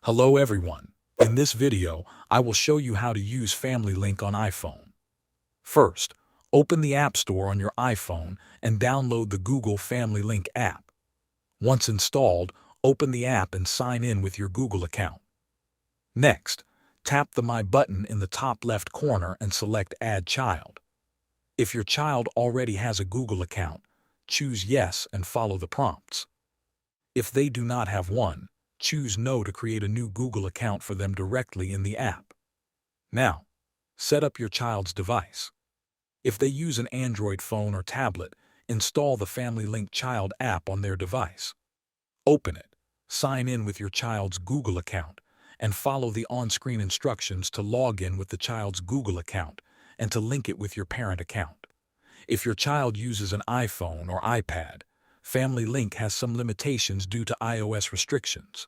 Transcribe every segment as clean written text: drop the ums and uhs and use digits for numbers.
Hello everyone. In this video, I will show you how to use Family Link on iPhone. First, open the App Store on your iPhone and download the Google Family Link app. Once installed, open the app and sign in with your Google account. Next, tap the My button in the top left corner and select Add Child. If your child already has a Google account, choose Yes and follow the prompts. If they do not have one, choose No to create a new Google account for them directly in the app. Now, set up your child's device. If they use an Android phone or tablet, install the Family Link Child app on their device. Open it, sign in with your child's Google account, and follow the on-screen instructions to log in with the child's Google account and to link it with your parent account. If your child uses an iPhone or iPad, Family Link has some limitations due to iOS restrictions.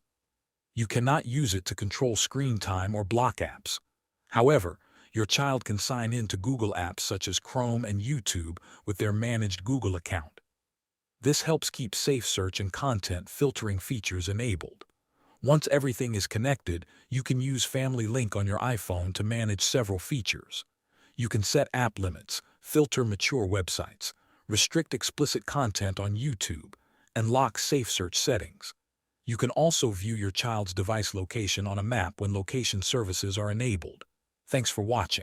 You cannot use it to control screen time or block apps. However, your child can sign in to Google apps such as Chrome and YouTube with their managed Google account. This helps keep safe search and content filtering features enabled. Once everything is connected, you can use Family Link on your iPhone to manage several features. You can set app limits, filter mature websites, restrict explicit content on YouTube, and lock safe search settings. You can also view your child's device location on a map when location services are enabled. Thanks for watching.